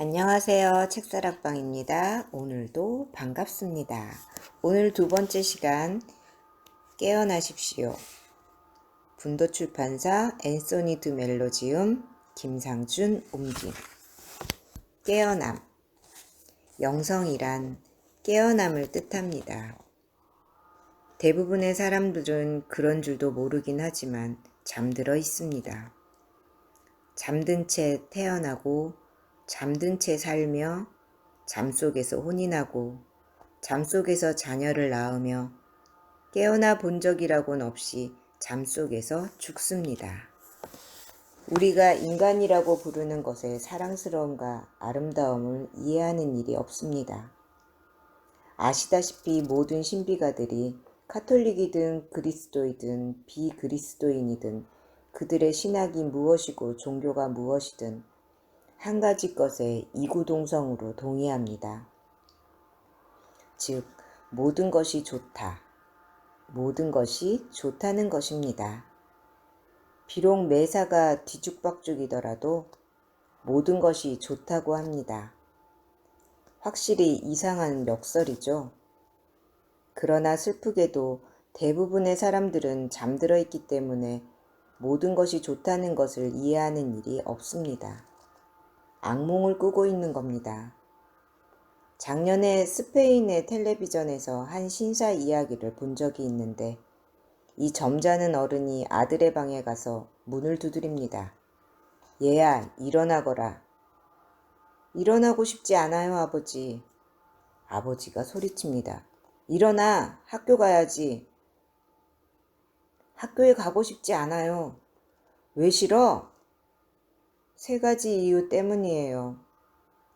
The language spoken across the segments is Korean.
안녕하세요. 책사랑방입니다. 오늘도 반갑습니다. 오늘 두 번째 시간 깨어나십시오. 분도출판사 앤소니 드 멜로지움 김상준 옮김. 깨어남. 영성이란 깨어남을 뜻합니다. 대부분의 사람들은 그런 줄도 모르긴 하지만 잠들어 있습니다. 잠든 채 태어나고 잠든 채 살며 잠속에서 혼이 나고 잠속에서 자녀를 낳으며 깨어나 본 적이라곤 없이 잠속에서 죽습니다. 우리가 인간이라고 부르는 것의 사랑스러움과 아름다움을 이해하는 일이 없습니다. 아시다시피 모든 신비가들이 카톨릭이든 그리스도이든 비그리스도인이든 그들의 신학이 무엇이고 종교가 무엇이든 한 가지 것에 이구동성으로 동의합니다. 즉, 모든 것이 좋다. 모든 것이 좋다는 것입니다. 비록 매사가 뒤죽박죽이더라도 모든 것이 좋다고 합니다. 확실히 이상한 역설이죠. 그러나 슬프게도 대부분의 사람들은 잠들어 있기 때문에 모든 것이 좋다는 것을 이해하는 일이 없습니다. 악몽을 꾸고 있는 겁니다. 작년에 스페인의 텔레비전에서 한 신사 이야기를 본 적이 있는데 이 점잖은 어른이 아들의 방에 가서 문을 두드립니다. 얘야, 일어나거라. 일어나고 싶지 않아요, 아버지. 아버지가 소리칩니다. 일어나, 학교 가야지. 학교에 가고 싶지 않아요. 왜 싫어? 3가지 이유 때문이에요.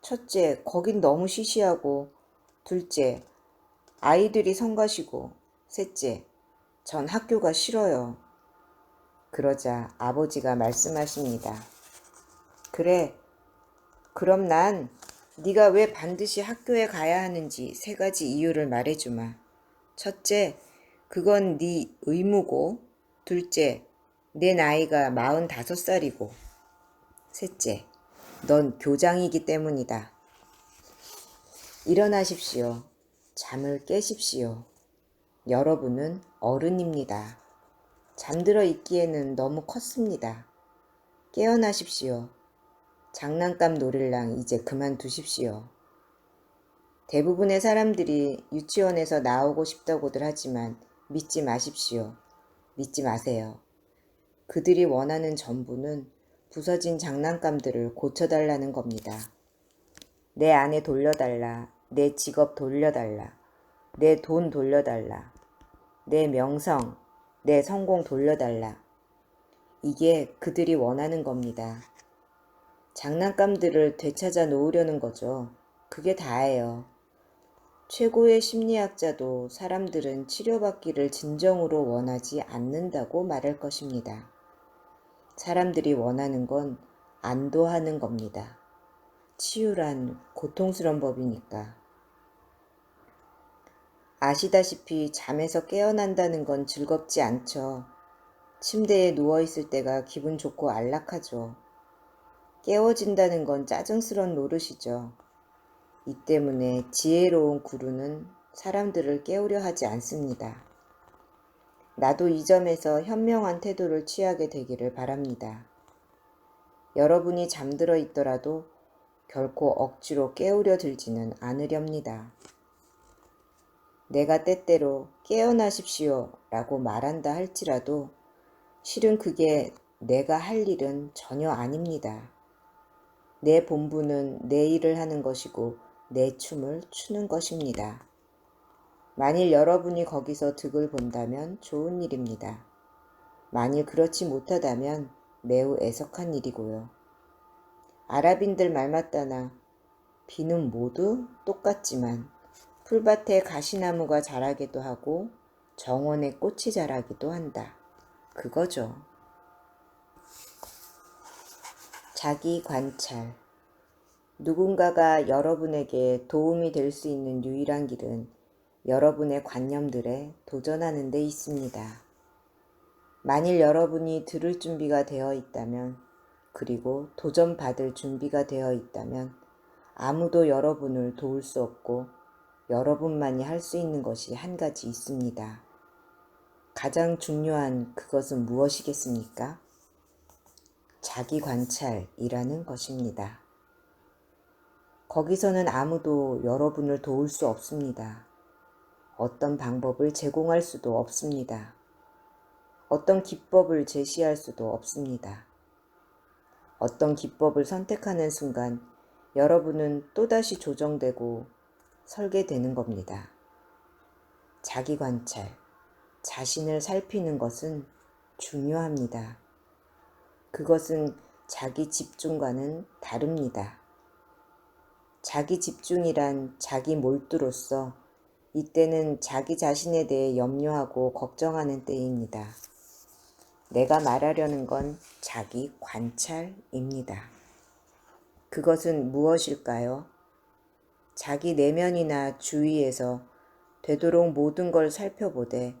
첫째, 거긴 너무 시시하고, 둘째, 아이들이 성가시고, 셋째, 전 학교가 싫어요. 그러자 아버지가 말씀하십니다. 그래, 그럼 난 네가 왜 반드시 학교에 가야 하는지 3가지 이유를 말해주마. 첫째, 그건 네 의무고, 둘째, 내 나이가 45살이고, 셋째, 넌 교장이기 때문이다. 일어나십시오. 잠을 깨십시오. 여러분은 어른입니다. 잠들어 있기에는 너무 컸습니다. 깨어나십시오. 장난감 놀일랑 이제 그만두십시오. 대부분의 사람들이 유치원에서 나오고 싶다고들 하지만 믿지 마십시오. 믿지 마세요. 그들이 원하는 전부는 부서진 장난감들을 고쳐달라는 겁니다. 내 아내 돌려달라. 내 직업 돌려달라. 내 돈 돌려달라. 내 명성, 내 성공 돌려달라. 이게 그들이 원하는 겁니다. 장난감들을 되찾아 놓으려는 거죠. 그게 다예요. 최고의 심리학자도 사람들은 치료받기를 진정으로 원하지 않는다고 말할 것입니다. 사람들이 원하는 건 안도하는 겁니다. 치유란 고통스러운 법이니까. 아시다시피 잠에서 깨어난다는 건 즐겁지 않죠. 침대에 누워있을 때가 기분 좋고 안락하죠. 깨워진다는 건 짜증스러운 노릇이죠. 이 때문에 지혜로운 구루는 사람들을 깨우려 하지 않습니다. 나도 이 점에서 현명한 태도를 취하게 되기를 바랍니다. 여러분이 잠들어 있더라도 결코 억지로 깨우려 들지는 않으렵니다. 내가 때때로 깨어나십시오 라고 말한다 할지라도 실은 그게 내가 할 일은 전혀 아닙니다. 내 본분은 내 일을 하는 것이고 내 춤을 추는 것입니다. 만일 여러분이 거기서 득을 본다면 좋은 일입니다. 만일 그렇지 못하다면 매우 애석한 일이고요. 아랍인들 말 맞다나 비는 모두 똑같지만 풀밭에 가시나무가 자라기도 하고 정원에 꽃이 자라기도 한다. 그거죠. 자기 관찰. 누군가가 여러분에게 도움이 될 수 있는 유일한 길은 여러분의 관념들에 도전하는 데 있습니다. 만일 여러분이 들을 준비가 되어 있다면, 그리고 도전받을 준비가 되어 있다면 아무도 여러분을 도울 수 없고 여러분만이 할 수 있는 것이 한 가지 있습니다. 가장 중요한 그것은 무엇이겠습니까? 자기 관찰이라는 것입니다. 거기서는 아무도 여러분을 도울 수 없습니다. 어떤 방법을 제공할 수도 없습니다. 어떤 기법을 제시할 수도 없습니다. 어떤 기법을 선택하는 순간 여러분은 또다시 조정되고 설계되는 겁니다. 자기 관찰, 자신을 살피는 것은 중요합니다. 그것은 자기 집중과는 다릅니다. 자기 집중이란 자기 몰두로서 이때는 자기 자신에 대해 염려하고 걱정하는 때입니다. 내가 말하려는 건 자기 관찰입니다. 그것은 무엇일까요? 자기 내면이나 주위에서 되도록 모든 걸 살펴보되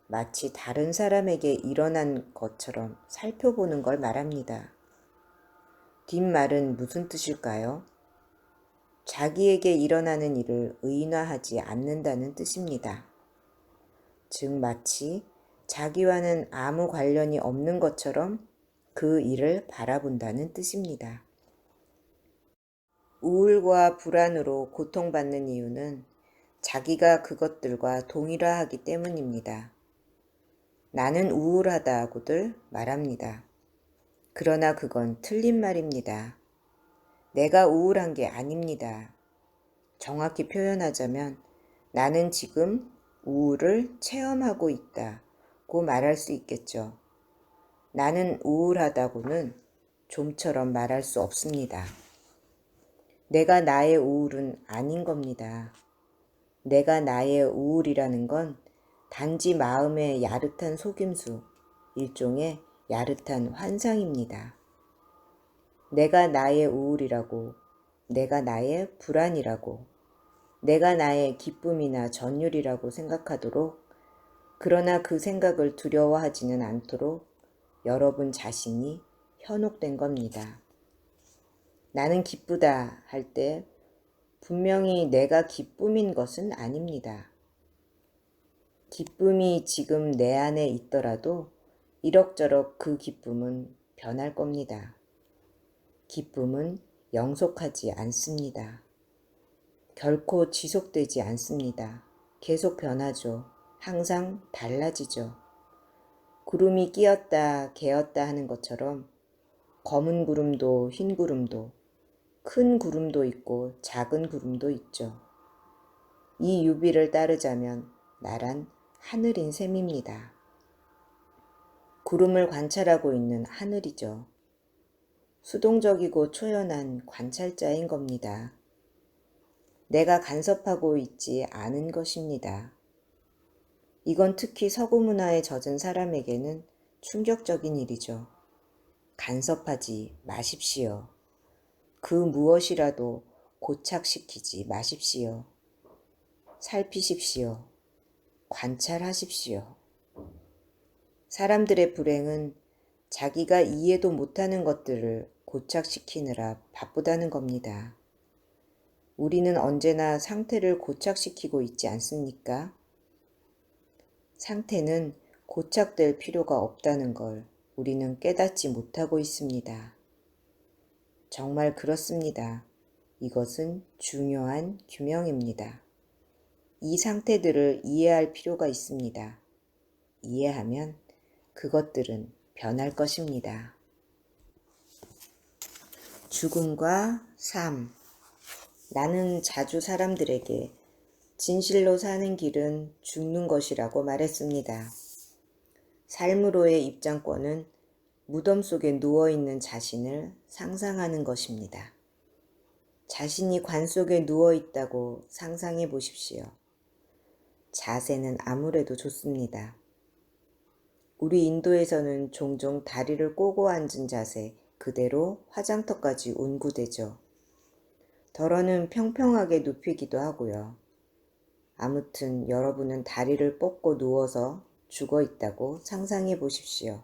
마치 다른 사람에게 일어난 것처럼 살펴보는 걸 말합니다. 뒷말은 무슨 뜻일까요? 자기에게 일어나는 일을 의인화하지 않는다는 뜻입니다. 즉 마치 자기와는 아무 관련이 없는 것처럼 그 일을 바라본다는 뜻입니다. 우울과 불안으로 고통받는 이유는 자기가 그것들과 동일화하기 때문입니다. 나는 우울하다고들 말합니다. 그러나 그건 틀린 말입니다. 내가 우울한 게 아닙니다. 정확히 표현하자면 나는 지금 우울을 체험하고 있다고 말할 수 있겠죠. 나는 우울하다고는 좀처럼 말할 수 없습니다. 내가 나의 우울은 아닌 겁니다. 내가 나의 우울이라는 건 단지 마음의 야릇한 속임수, 일종의 야릇한 환상입니다. 내가 나의 우울이라고, 내가 나의 불안이라고, 내가 나의 기쁨이나 전율이라고 생각하도록, 그러나 그 생각을 두려워하지는 않도록 여러분 자신이 현혹된 겁니다. 나는 기쁘다 할 때 분명히 내가 기쁨인 것은 아닙니다. 기쁨이 지금 내 안에 있더라도 이럭저럭 그 기쁨은 변할 겁니다. 기쁨은 영속하지 않습니다. 결코 지속되지 않습니다. 계속 변하죠. 항상 달라지죠. 구름이 끼었다 개었다 하는 것처럼 검은 구름도 흰 구름도 큰 구름도 있고 작은 구름도 있죠. 이 유비를 따르자면 나란 하늘인 셈입니다. 구름을 관찰하고 있는 하늘이죠. 수동적이고 초연한 관찰자인 겁니다. 내가 간섭하고 있지 않은 것입니다. 이건 특히 서구 문화에 젖은 사람에게는 충격적인 일이죠. 간섭하지 마십시오. 그 무엇이라도 고착시키지 마십시오. 살피십시오. 관찰하십시오. 사람들의 불행은 자기가 이해도 못하는 것들을 고착시키느라 바쁘다는 겁니다. 우리는 언제나 상태를 고착시키고 있지 않습니까? 상태는 고착될 필요가 없다는 걸 우리는 깨닫지 못하고 있습니다. 정말 그렇습니다. 이것은 중요한 규명입니다. 이 상태들을 이해할 필요가 있습니다. 이해하면 그것들은 변할 것입니다. 죽음과 삶. 나는 자주 사람들에게 진실로 사는 길은 죽는 것이라고 말했습니다. 삶으로의 입장권은 무덤 속에 누워있는 자신을 상상하는 것입니다. 자신이 관 속에 누워있다고 상상해 보십시오. 자세는 아무래도 좋습니다. 우리 인도에서는 종종 다리를 꼬고 앉은 자세 그대로 화장터까지 운구되죠. 덜어는 평평하게 눕히기도 하고요. 아무튼 여러분은 다리를 뻗고 누워서 죽어 있다고 상상해 보십시오.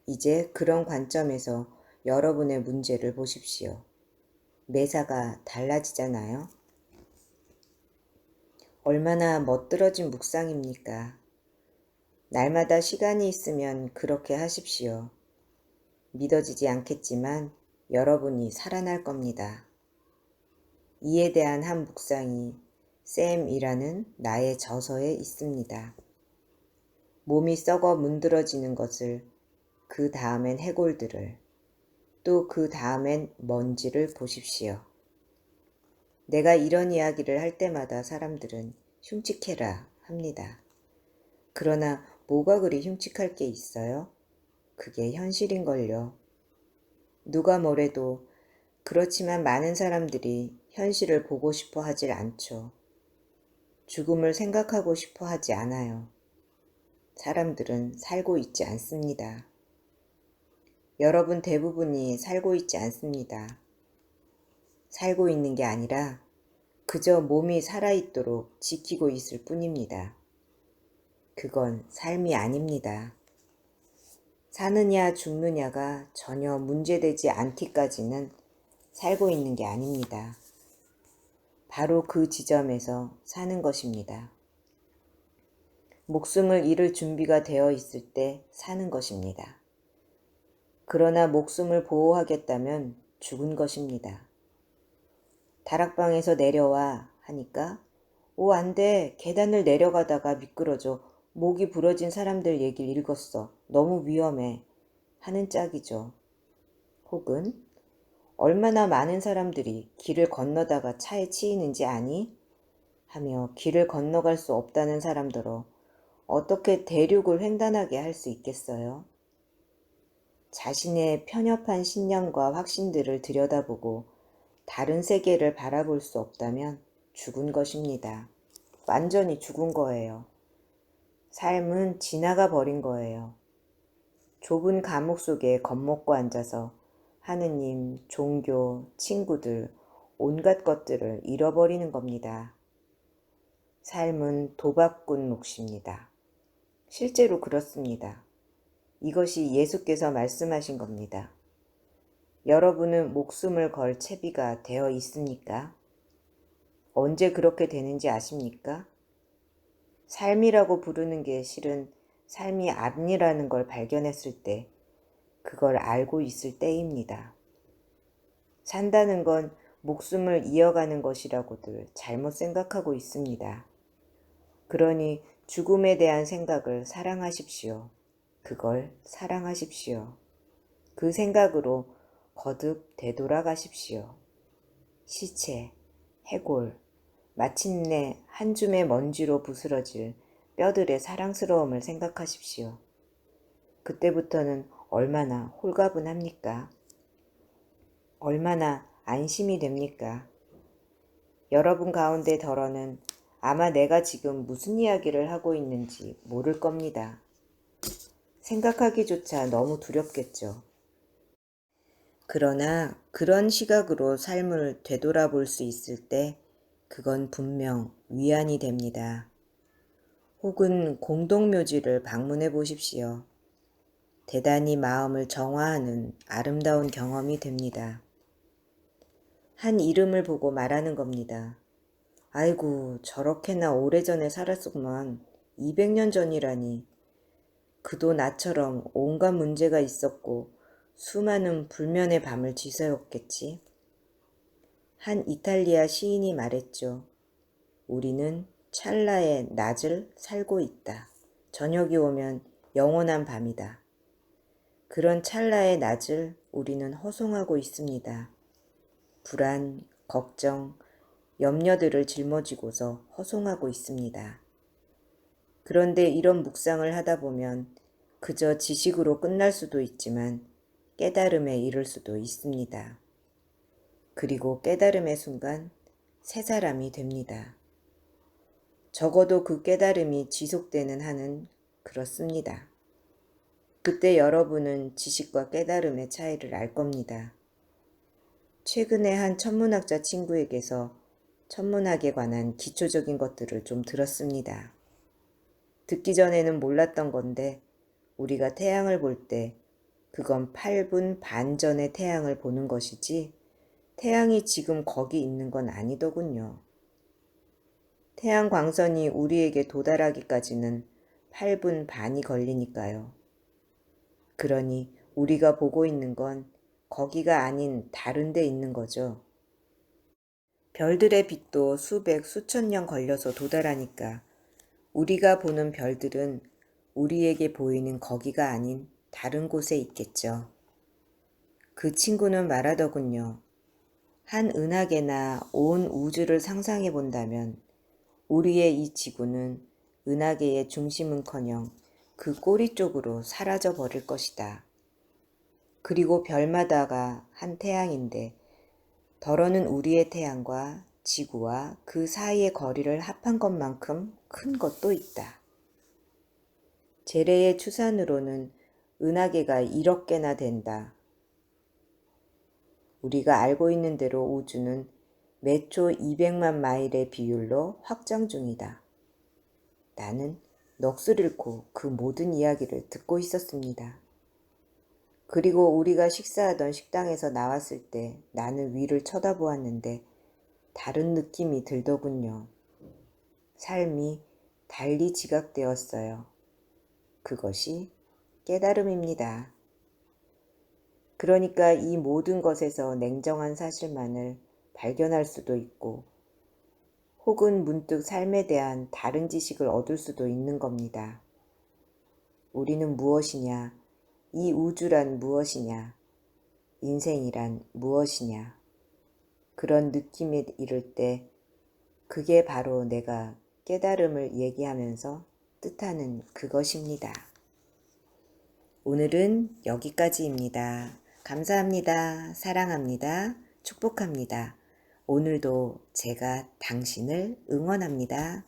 이제 그런 관점에서 여러분의 문제를 보십시오. 매사가 달라지잖아요. 얼마나 멋들어진 묵상입니까? 날마다 시간이 있으면 그렇게 하십시오. 믿어지지 않겠지만 여러분이 살아날 겁니다. 이에 대한 한 묵상이 샘이라는 나의 저서에 있습니다. 몸이 썩어 문드러지는 것을, 그 다음엔 해골들을, 또 그 다음엔 먼지를 보십시오. 내가 이런 이야기를 할 때마다 사람들은 흉측해라 합니다. 그러나 뭐가 그리 흉측할 게 있어요? 그게 현실인걸요. 누가 뭐래도 그렇지만 많은 사람들이 현실을 보고 싶어 하질 않죠. 죽음을 생각하고 싶어 하지 않아요. 사람들은 살고 있지 않습니다. 여러분 대부분이 살고 있지 않습니다. 살고 있는 게 아니라 그저 몸이 살아있도록 지키고 있을 뿐입니다. 그건 삶이 아닙니다. 사느냐 죽느냐가 전혀 문제되지 않기까지는 살고 있는 게 아닙니다. 바로 그 지점에서 사는 것입니다. 목숨을 잃을 준비가 되어 있을 때 사는 것입니다. 그러나 목숨을 보호하겠다면 죽은 것입니다. 다락방에서 내려와 하니까 오, 안 돼. 계단을 내려가다가 미끄러져 목이 부러진 사람들 얘기를 읽었어. 너무 위험해. 하는 짝이죠. 혹은 얼마나 많은 사람들이 길을 건너다가 차에 치이는지 아니? 하며 길을 건너갈 수 없다는 사람들로 어떻게 대륙을 횡단하게 할 수 있겠어요? 자신의 편협한 신념과 확신들을 들여다보고 다른 세계를 바라볼 수 없다면 죽은 것입니다. 완전히 죽은 거예요. 삶은 지나가 버린 거예요. 좁은 감옥 속에 겁먹고 앉아서 하느님, 종교, 친구들, 온갖 것들을 잃어버리는 겁니다. 삶은 도박꾼 몫입니다. 실제로 그렇습니다. 이것이 예수께서 말씀하신 겁니다. 여러분은 목숨을 걸 채비가 되어 있습니까? 언제 그렇게 되는지 아십니까? 삶이라고 부르는 게 실은 삶이 아니라는 걸 발견했을 때, 그걸 알고 있을 때입니다. 산다는 건 목숨을 이어가는 것이라고들 잘못 생각하고 있습니다. 그러니 죽음에 대한 생각을 사랑하십시오. 그걸 사랑하십시오. 그 생각으로 거듭 되돌아가십시오. 시체, 해골, 마침내 한 줌의 먼지로 부스러질 뼈들의 사랑스러움을 생각하십시오. 그때부터는 얼마나 홀가분합니까? 얼마나 안심이 됩니까? 여러분 가운데 덜어는 아마 내가 지금 무슨 이야기를 하고 있는지 모를 겁니다. 생각하기조차 너무 두렵겠죠. 그러나 그런 시각으로 삶을 되돌아볼 수 있을 때 그건 분명 위안이 됩니다. 혹은 공동묘지를 방문해 보십시오. 대단히 마음을 정화하는 아름다운 경험이 됩니다. 한 이름을 보고 말하는 겁니다. 아이고, 저렇게나 오래전에 살았구만. 200년 전이라니. 그도 나처럼 온갖 문제가 있었고 수많은 불면의 밤을 지새웠겠지. 한 이탈리아 시인이 말했죠. 우리는 찰나의 낮을 살고 있다. 저녁이 오면 영원한 밤이다. 그런 찰나의 낮을 우리는 허송하고 있습니다. 불안, 걱정, 염려들을 짊어지고서 허송하고 있습니다. 그런데 이런 묵상을 하다 보면 그저 지식으로 끝날 수도 있지만 깨달음에 이를 수도 있습니다. 그리고 깨달음의 순간 새 사람이 됩니다. 적어도 그 깨달음이 지속되는 한은 그렇습니다. 그때 여러분은 지식과 깨달음의 차이를 알 겁니다. 최근에 한 천문학자 친구에게서 천문학에 관한 기초적인 것들을 좀 들었습니다. 듣기 전에는 몰랐던 건데 우리가 태양을 볼 때 그건 8분 반 전의 태양을 보는 것이지 태양이 지금 거기 있는 건 아니더군요. 태양 광선이 우리에게 도달하기까지는 8분 반이 걸리니까요. 그러니 우리가 보고 있는 건 거기가 아닌 다른 데 있는 거죠. 별들의 빛도 수백, 수천 년 걸려서 도달하니까 우리가 보는 별들은 우리에게 보이는 거기가 아닌 다른 곳에 있겠죠. 그 친구는 말하더군요. 한 은하계나 온 우주를 상상해 본다면 우리의 이 지구는 은하계의 중심은커녕 그 꼬리 쪽으로 사라져 버릴 것이다. 그리고 별마다가 한 태양인데 덜어는 우리의 태양과 지구와 그 사이의 거리를 합한 것만큼 큰 것도 있다. 제래의 추산으로는 은하계가 1억 개나 된다. 우리가 알고 있는 대로 우주는 매초 200만 마일의 비율로 확장 중이다. 나는 넋을 잃고 그 모든 이야기를 듣고 있었습니다. 그리고 우리가 식사하던 식당에서 나왔을 때 나는 위를 쳐다보았는데 다른 느낌이 들더군요. 삶이 달리 지각되었어요. 그것이 깨달음입니다. 그러니까 이 모든 것에서 냉정한 사실만을 발견할 수도 있고 혹은 문득 삶에 대한 다른 지식을 얻을 수도 있는 겁니다. 우리는 무엇이냐? 이 우주란 무엇이냐? 인생이란 무엇이냐? 그런 느낌에 이를 때 그게 바로 내가 깨달음을 얘기하면서 뜻하는 그것입니다. 오늘은 여기까지입니다. 감사합니다. 사랑합니다. 축복합니다. 오늘도 제가 당신을 응원합니다.